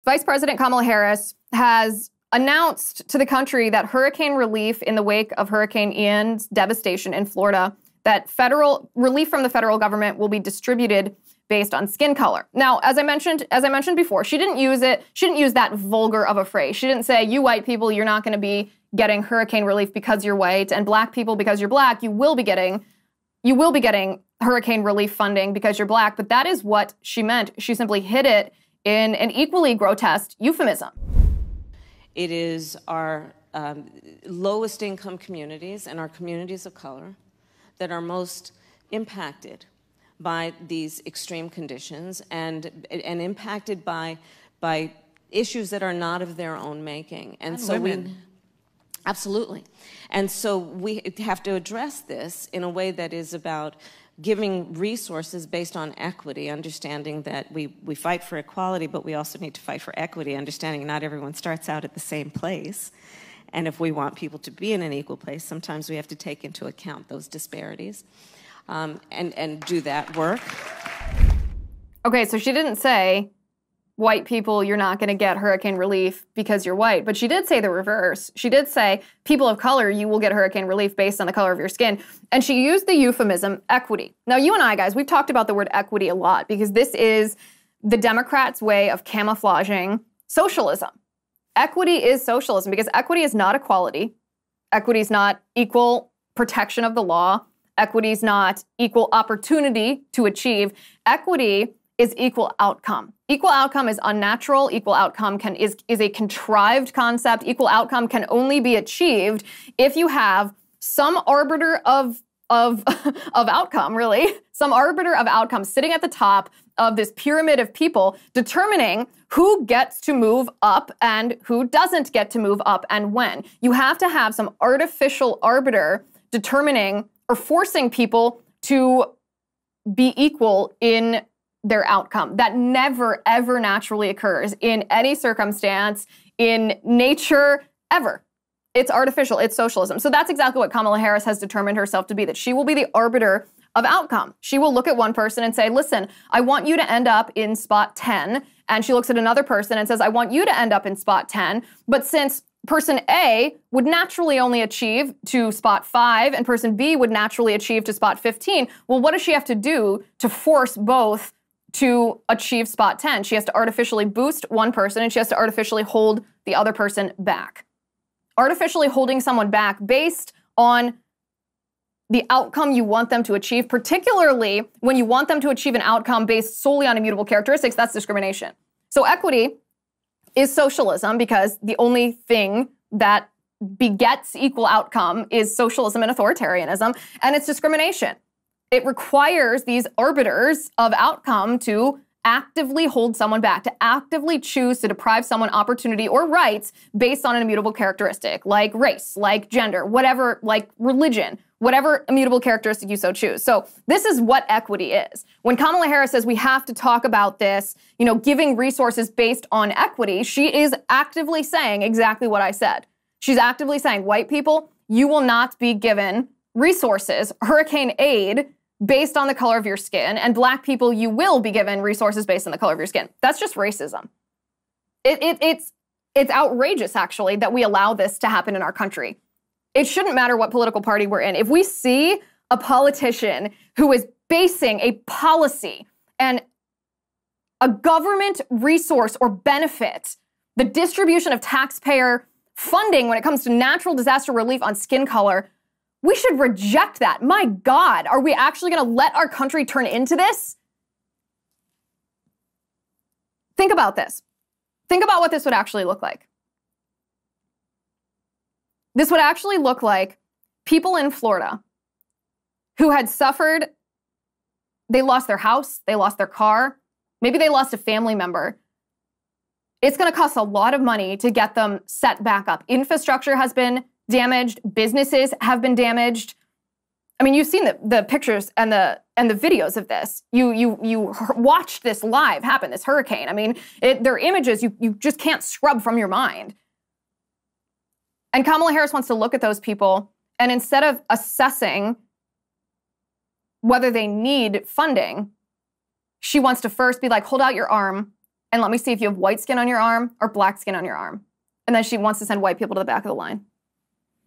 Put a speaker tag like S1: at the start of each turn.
S1: Vice President Kamala Harris has announced to the country that hurricane relief in the wake of Hurricane Ian's devastation in Florida, that federal relief from the federal government will be distributed based on skin color. Now, as I mentioned before, she didn't use that vulgar of a phrase. She didn't say, you white people, you're not going to be getting hurricane relief because you're white, and black people, because you're black, you will be getting hurricane relief funding because you're black. But that is what she meant. She simply hid it in an equally grotesque euphemism.
S2: It is our lowest income communities and our communities of color that are most impacted by these extreme conditions and impacted by issues that are not of their own making. And so absolutely. And so we have to address this in a way that is about giving resources based on equity, understanding that we fight for equality, but we also need to fight for equity, understanding not everyone starts out at the same place. And if we want people to be in an equal place, sometimes we have to take into account those disparities and do that work.
S1: Okay, so she didn't say, white people, you're not going to get hurricane relief because you're white. But she did say the reverse. She did say, people of color, you will get hurricane relief based on the color of your skin. And she used the euphemism equity. Now, you and I, guys, we've talked about the word equity a lot because this is the Democrats' way of camouflaging socialism. Equity is socialism because equity is not equality. Equity is not equal protection of the law. Equity is not equal opportunity to achieve. Equity is equal outcome. Equal outcome is unnatural. Equal outcome is a contrived concept. Equal outcome can only be achieved if you have some arbiter of outcome, really, some arbiter of outcome sitting at the top of this pyramid of people determining who gets to move up and who doesn't get to move up and when. You have to have some artificial arbiter determining or forcing people to be equal in their outcome. That never, ever naturally occurs in any circumstance, in nature, ever. It's artificial, it's socialism. So that's exactly what Kamala Harris has determined herself to be, that she will be the arbiter of outcome. She will look at one person and say, listen, I want you to end up in spot 10. And she looks at another person and says, I want you to end up in spot 10. But since person A would naturally only achieve to spot 5 and person B would naturally achieve to spot 15, well, what does she have to do to force both to achieve spot 10? She has to artificially boost one person and she has to artificially hold the other person back. Artificially holding someone back based on the outcome you want them to achieve, particularly when you want them to achieve an outcome based solely on immutable characteristics, that's discrimination. So equity is socialism because the only thing that begets equal outcome is socialism and authoritarianism, and it's discrimination. It requires these arbiters of outcome to actively hold someone back, to actively choose to deprive someone opportunity or rights based on an immutable characteristic, like race, like gender, whatever, like religion, whatever immutable characteristic you so choose. So this is what equity is. When Kamala Harris says we have to talk about this, giving resources based on equity, she is actively saying exactly what I said. She's actively saying, white people, you will not be given resources, hurricane aid, based on the color of your skin, and black people, you will be given resources based on the color of your skin. That's just racism. It's outrageous, actually, that we allow this to happen in our country. It shouldn't matter what political party we're in. If we see a politician who is basing a policy and a government resource or benefit, the distribution of taxpayer funding when it comes to natural disaster relief on skin color, we should reject that. My God, are we actually going to let our country turn into this? Think about this. Think about what this would actually look like. This would actually look like people in Florida who had suffered, they lost their house, they lost their car, maybe they lost a family member. It's going to cost a lot of money to get them set back up. Infrastructure has been damaged, businesses have been damaged. I mean, you've seen the pictures and the videos of this. You watched this live happen, this hurricane. I mean, they're images you just can't scrub from your mind. And Kamala Harris wants to look at those people, and instead of assessing whether they need funding, she wants to first be like, hold out your arm, and let me see if you have white skin on your arm or black skin on your arm. And then she wants to send white people to the back of the line.